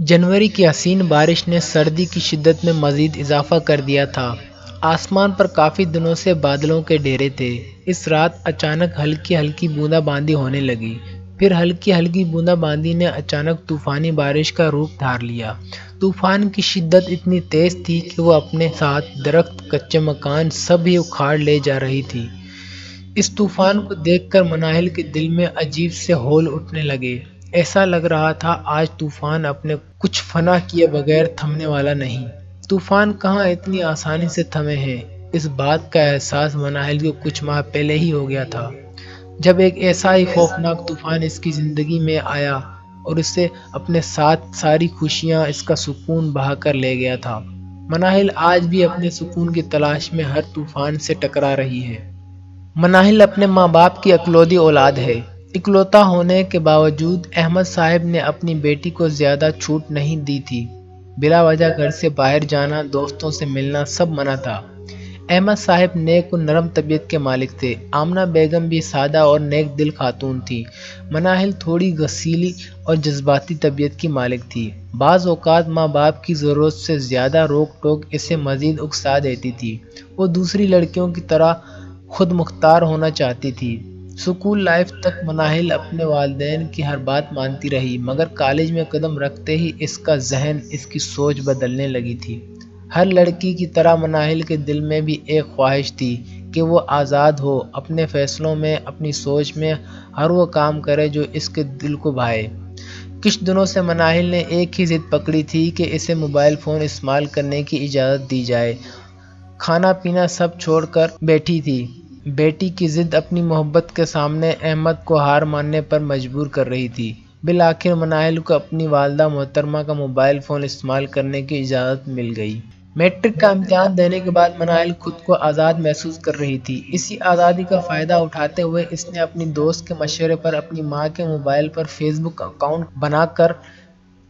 जनवरी की हसीन बारिश ने सर्दी की शिद्दत में मज़ीद इजाफ़ा कर दिया था। आसमान पर काफ़ी दिनों से बादलों के डेरे थे। इस रात अचानक हल्की हल्की बूंदाबांदी होने लगी। फिर हल्की हल्की बूंदाबांदी ने अचानक तूफ़ानी बारिश का रूप धार लिया। तूफ़ान की शिद्दत इतनी तेज़ थी कि वो अपने साथ दरख्त, कच्चे मकान सब ही उखाड़ ले जा रही थी। इस तूफान को देखकर मनाहिल के दिल में अजीब से हौल उठने लगे। ऐसा लग रहा था आज तूफान अपने कुछ फना किए बगैर थमने वाला नहीं। तूफान कहाँ इतनी आसानी से थमे हैं, इस बात का एहसास मनाहिल को कुछ माह पहले ही हो गया था, जब एक ऐसा ही खौफनाक तूफान इसकी ज़िंदगी में आया और उससे अपने साथ सारी खुशियाँ, इसका सुकून बहा कर ले गया था। मनाहिल आज भी अपने सुकून की तलाश में हर तूफान से टकरा रही है। मनाहिल अपने माँ बाप की इकलौती औलाद है। इकलौता होने के बावजूद अहमद साहब ने अपनी बेटी को ज़्यादा छूट नहीं दी थी। बिला वजह घर से बाहर जाना, दोस्तों से मिलना सब मना था। अहमद साहब नेक और नरम तबीयत के मालिक थे। आमना बेगम भी सादा और नेक दिल खातून थी। मनाहिल थोड़ी गसीली और जज्बाती तबीयत की मालिक थी। बाज़ औक़ात माँ बाप की ज़रूरत से ज़्यादा रोक टोक इसे मज़ीद उकसा देती थी। वो दूसरी लड़कियों की तरह खुद मुख्तार होना चाहती थी। स्कूल लाइफ तक मनाहिल अपने वालिदैन की हर बात मानती रही, मगर कॉलेज में कदम रखते ही इसका जहन, इसकी सोच बदलने लगी थी। हर लड़की की तरह मनाहिल के दिल में भी एक ख्वाहिश थी कि वो आज़ाद हो, अपने फ़ैसलों में, अपनी सोच में हर वो काम करे जो इसके दिल को भाए। कुछ दिनों से मनाहिल ने एक ही ज़िद पकड़ी थी कि इसे मोबाइल फ़ोन इस्तेमाल करने की इजाज़त दी जाए। खाना पीना सब छोड़कर बैठी थी। बेटी की ज़िद अपनी मोहब्बत के सामने अहमद को हार मानने पर मजबूर कर रही थी। बिलाखिर मनाहिल को अपनी वालदा मोहतरमा का मोबाइल फ़ोन इस्तेमाल करने की इजाज़त मिल गई। मैट्रिक का इम्तिहान देने के बाद मनाहिल खुद को आज़ाद महसूस कर रही थी। इसी आज़ादी का फ़ायदा उठाते हुए इसने अपनी दोस्त के मशवरे पर अपनी माँ के मोबाइल पर फेसबुक अकाउंट बनाकर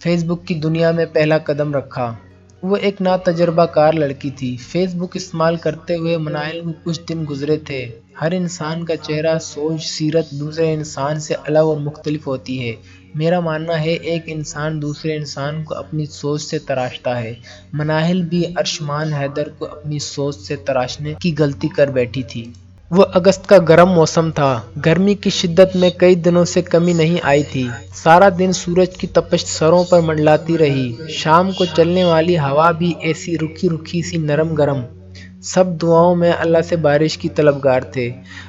फेसबुक की दुनिया में पहला कदम रखा। वो एक नातजुर्बाकार लड़की थी। फेसबुक इस्तेमाल करते हुए मनाहिल को कुछ दिन गुजरे थे। हर इंसान का चेहरा, सोच, सीरत दूसरे इंसान से अलग और मुख्तलिफ होती है। मेरा मानना है एक इंसान दूसरे इंसान को अपनी सोच से तराशता है। मनाहिल भी अरशमान हैदर को अपनी सोच से तराशने की गलती कर बैठी थी। वो अगस्त का गर्म मौसम था। गर्मी की शिद्दत में कई दिनों से कमी नहीं आई थी। सारा दिन सूरज की तपिश सरों पर मंडलाती रही। शाम को चलने वाली हवा भी ऐसी रुखी रुखी सी नरम गरम। सब दुआओं में अल्लाह से बारिश की तलबगार थे।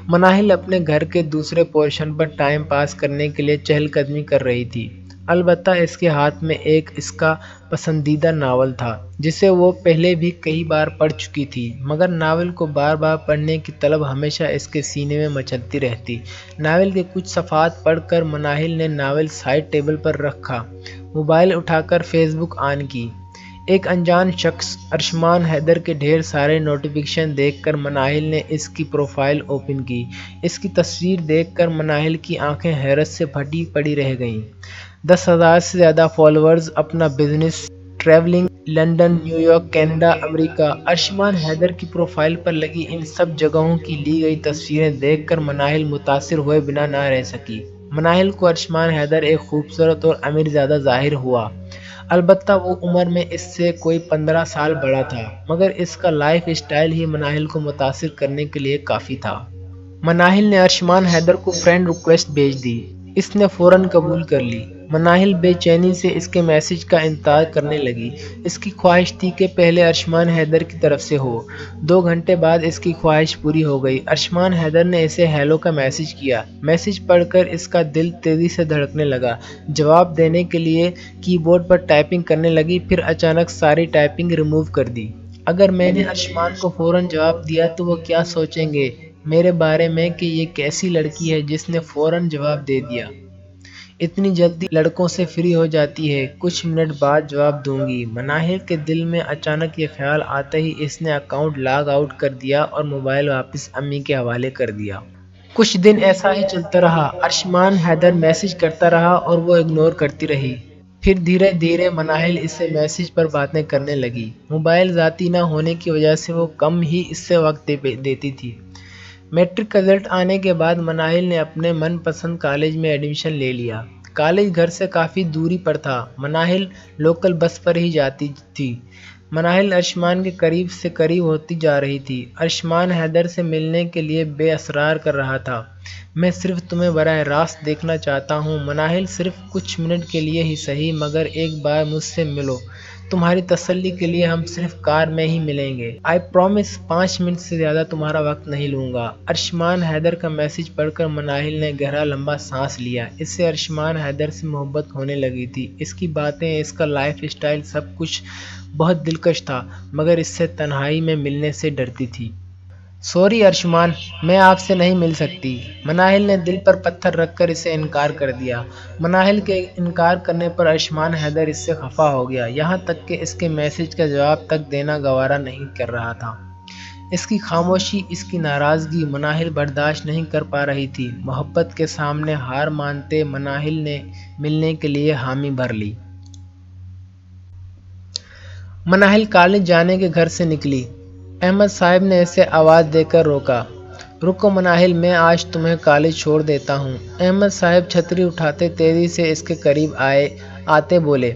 मनाहिल अपने घर के दूसरे पोर्शन पर टाइम पास करने के लिए चहलकदमी कर रही थी। अलबत्ता इसके हाथ में एक इसका पसंदीदा नावल था, जिसे वो पहले भी कई बार पढ़ चुकी थी, मगर नावल को बार बार पढ़ने की तलब हमेशा इसके सीने में मचलती रहती। नावल के कुछ सफ़ात पढ़कर मनाहिल ने नावल साइड टेबल पर रखा, मोबाइल उठाकर फेसबुक ऑन की। एक अनजान शख्स अरशमान हैदर के ढेर सारे नोटिफिकेशन देखकर मनाहिल ने इसकी प्रोफाइल ओपन की। इसकी तस्वीर देखकर मनाहिल की आंखें हैरत से फटी पड़ी रह गईं। 10,000 से ज़्यादा फॉलोअर्स, अपना business, travelling, London, New York, Canada, America. Arshman Haider की प्रोफाइल पर लगी इन सब जगहों की ली गई तस्वीरें देखकर मनाहिल मुतासिर हुए बिना ना रह सकी। मनाहिल को अरशमान हैदर एक खूबसूरत और अमीर ज़्यादा ज़ाहिर हुआ। अलबत्ता वो उम्र में इससे कोई 15 साल बड़ा था, मगर इसका लाइफ स्टाइल ही मनाहिल को मुतासिर करने के लिए काफ़ी था। मनाहिल ने अरशमान हैदर को फ्रेंड रिक्वेस्ट भेज दी। इसने फ़ौरन कबूल कर ली। मनाहिल बेचैनी से इसके मैसेज का इंतज़ार करने लगी। इसकी ख्वाहिश थी कि पहले अरशमान हैदर की तरफ से हो। 2 घंटे बाद इसकी ख्वाहिश पूरी हो गई। अरशमान हैदर ने इसे हेलो का मैसेज किया। मैसेज पढ़कर इसका दिल तेज़ी से धड़कने लगा। जवाब देने के लिए कीबोर्ड पर टाइपिंग करने लगी, फिर अचानक सारी टाइपिंग रिमूव कर दी। अगर मैंने अरशमान को फ़ौरन जवाब दिया तो वो क्या सोचेंगे मेरे बारे में कि ये कैसी लड़की है जिसने फ़ौरन जवाब दे दिया। इतनी जल्दी लड़कों से फ्री हो जाती है, कुछ मिनट बाद जवाब दूंगी। मनाहिल के दिल में अचानक ये ख्याल आते ही इसने अकाउंट लॉग आउट कर दिया और मोबाइल वापस अम्मी के हवाले कर दिया। कुछ दिन ऐसा ही चलता रहा। अरशमान हैदर मैसेज करता रहा और वो इग्नोर करती रही। फिर धीरे धीरे मनाहिल इससे मैसेज पर बातें करने लगी। मोबाइल ज़ाती ना होने की वजह से वो कम ही इससे वक्त देती थी। मैट्रिक का रिजल्ट आने के बाद मनाहिल ने अपने मनपसंद कॉलेज में एडमिशन ले लिया। کالج گھر سے کافی دوری پر تھا۔ مناہل لوکل بس پر ہی جاتی تھی۔ مناہل ارشمان کے قریب سے قریب ہوتی جا رہی تھی۔ ارشمان حیدر سے ملنے کے لیے بے اصرار کر رہا تھا۔ میں صرف تمہیں براہ راست دیکھنا چاہتا ہوں مناہل، صرف کچھ منٹ کے لیے ہی صحیح، مگر ایک بار مجھ سے ملو۔ تمہاری تسلی کے لیے ہم صرف کار میں ہی ملیں گے۔ آئی پرامس 5 منٹ سے زیادہ تمہارا وقت نہیں لوں گا۔ ارشمان حیدر کا میسج پڑھ کر مناہل نے گہرا لمبا سانس لیا۔ اس سے ارشمان حیدر سے محبت ہونے لگی تھی۔ اس کی باتیں، اس کا لائف اسٹائل، سب کچھ بہت دلکش تھا، مگر اس سے تنہائی میں ملنے سے ڈرتی تھی۔ سوری ارشمان، میں آپ سے نہیں مل سکتی۔ مناہل نے دل پر پتھر رکھ کر اسے انکار کر دیا۔ مناہل کے انکار کرنے پر ارشمان حیدر اس سے خفا ہو گیا، یہاں تک کہ اس کے میسج کا جواب تک دینا گوارا نہیں کر رہا تھا۔ اس کی خاموشی، اس کی ناراضگی مناہل برداشت نہیں کر پا رہی تھی۔ محبت کے سامنے ہار مانتے مناہل نے ملنے کے لیے حامی بھر لی۔ مناہل کالج جانے کے گھر سے نکلی۔ احمد صاحب نے اسے آواز دے کر روکا۔ رکو مناہل، میں آج تمہیں کالج چھوڑ دیتا ہوں۔ احمد صاحب چھتری اٹھاتے تیزی سے اس کے قریب آتے بولے،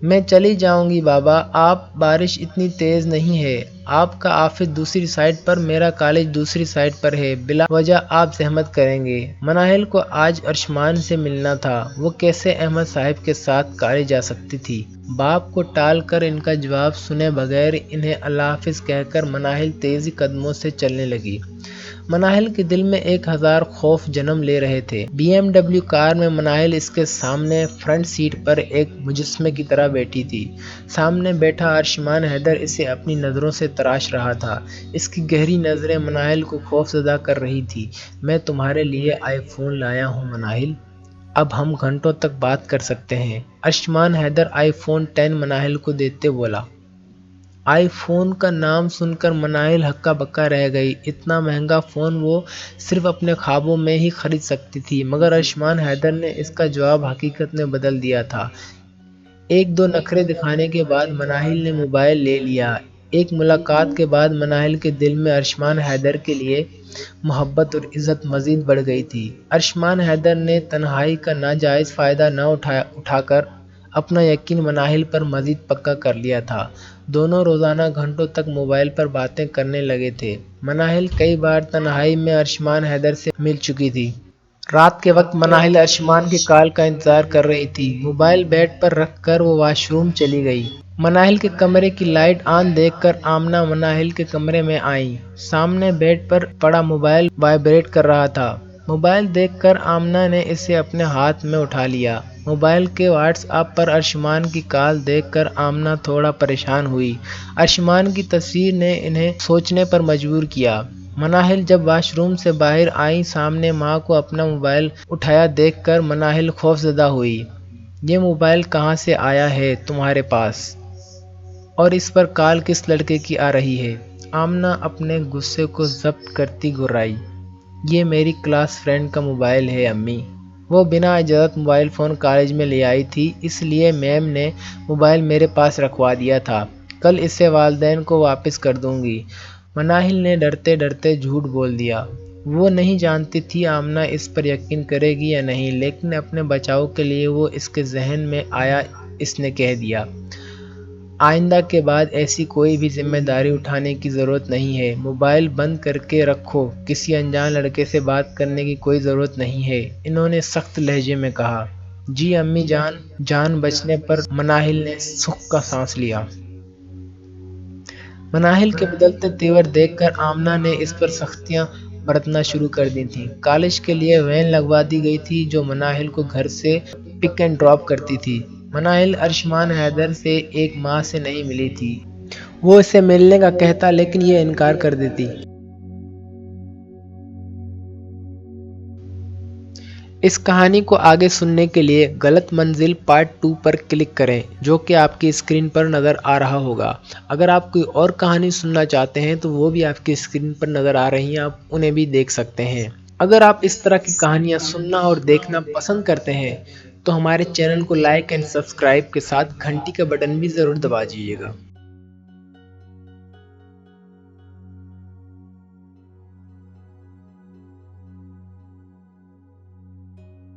میں چلی جاؤں گی بابا، آپ، بارش اتنی تیز نہیں ہے۔ آپ کا آفس دوسری سائٹ پر، میرا کالج دوسری سائٹ پر ہے، بلا وجہ آپ زحمت کریں گے۔ مناہل کو آج ارشمان سے ملنا تھا، وہ کیسے احمد صاحب کے ساتھ کالج جا سکتی تھی؟ باپ کو ٹال کر ان کا جواب سنے بغیر انہیں اللہ حافظ کہہ کر مناہل تیزی قدموں سے چلنے لگی۔ مناہل کے دل میں 1000 خوف جنم لے رہے تھے۔ BMW کار میں مناہل اس کے سامنے فرنٹ سیٹ پر ایک مجسمے کی طرح بیٹھی تھی۔ سامنے بیٹھا ارشمان حیدر اسے اپنی نظروں سے تراش رہا تھا۔ اس کی گہری نظریں مناہل کو خوفزدہ کر رہی تھی۔ میں تمہارے لیے آئی فون لایا ہوں مناہل، اب ہم گھنٹوں تک بات کر سکتے ہیں۔ ارشمان حیدر آئی فون 10 مناہل کو دیتے بولا۔ آئی فون کا نام سن کر مناہل ہکا بکا رہ گئی۔ اتنا مہنگا فون وہ صرف اپنے خوابوں میں ہی خرید سکتی تھی، مگر ارشمان حیدر نے اس کا جواب حقیقت میں بدل دیا تھا۔ 1-2 نخرے دکھانے کے بعد مناہل نے موبائل لے لیا۔ ایک ملاقات کے بعد مناہل کے دل میں ارشمان حیدر کے لیے محبت اور عزت مزید بڑھ گئی تھی۔ ارشمان حیدر نے تنہائی کا ناجائز فائدہ نہ اٹھا کر اپنا یقین مناہل پر مزید پکا کر لیا تھا۔ دونوں روزانہ گھنٹوں تک موبائل پر باتیں کرنے لگے تھے۔ مناہل کئی بار تنہائی میں ارشمان حیدر سے مل چکی تھی۔ رات کے وقت مناہل ارشمان کی کال کا انتظار کر رہی تھی۔ موبائل بیڈ پر رکھ کر وہ واش روم چلی گئی۔ مناہل کے کمرے کی لائٹ آن دیکھ کر آمنہ مناہل کے کمرے میں آئیں۔ سامنے بیڈ پر پڑا موبائل وائبریٹ کر رہا تھا۔ موبائل دیکھ کر آمنہ نے اسے اپنے ہاتھ میں اٹھا لیا۔ موبائل کے واٹس ایپ پر ارشمان کی کال دیکھ کر آمنہ تھوڑا پریشان ہوئی۔ ارشمان کی تصویر نے انہیں سوچنے پر مجبور کیا۔ مناہل جب واش روم سے باہر آئیں، سامنے ماں کو اپنا موبائل اٹھایا دیکھ کر مناہل خوفزدہ ہوئی۔ یہ موبائل کہاں سے آیا ہے تمہارے پاس؟ اور اس پر کال کس لڑکے کی آ رہی ہے؟ آمنہ اپنے غصے کو ضبط کرتی گھبرائی۔ یہ میری کلاس فرینڈ کا موبائل ہے امی، وہ بنا اجازت موبائل فون کالج میں لے آئی تھی، اس لیے میم نے موبائل میرے پاس رکھوا دیا تھا، کل اسے والدین کو واپس کر دوں گی۔ مناہل نے ڈرتے ڈرتے جھوٹ بول دیا۔ وہ نہیں جانتی تھی آمنہ اس پر یقین کرے گی یا نہیں، لیکن اپنے بچاؤ کے لیے وہ اس کے ذہن میں آیا اس نے کہہ دیا، آئندہ کے بعد ایسی کوئی بھی ذمہ داری اٹھانے کی ضرورت نہیں ہے، موبائل بند کر کے رکھو، کسی انجان لڑکے سے بات کرنے کی کوئی ضرورت نہیں ہے، انہوں نے سخت لہجے میں کہا۔ جی امی جان۔ جان بچنے پر مناہل نے سکھ کا سانس لیا۔ مناہل کے بدلتے تیور دیکھ کر آمنہ نے اس پر سختیاں برتنا شروع کر دی تھیں۔ کالج کے لیے وین لگوا دی گئی تھی جو مناہل کو گھر سے پک اینڈ ڈراپ کرتی تھی۔ مناہل ارشمان حیدر سے 1 ماہ سے نہیں ملی تھی۔ وہ اسے ملنے کا کہتا لیکن یہ انکار کر دیتی۔ اس کہانی کو آگے سننے کے لیے غلط منزل پارٹ 2 پر کلک کریں، جو کہ آپ کی اسکرین پر نظر آ رہا ہوگا۔ اگر آپ کوئی اور کہانی سننا چاہتے ہیں تو وہ بھی آپ کی اسکرین پر نظر آ رہی ہیں، آپ انہیں بھی دیکھ سکتے ہیں۔ اگر آپ اس طرح کی کہانیاں سننا اور دیکھنا پسند کرتے ہیں تو ہمارے چینل کو لائک اینڈ سبسکرائب کے ساتھ گھنٹی کا بٹن بھی ضرور دبا دیجیے گا۔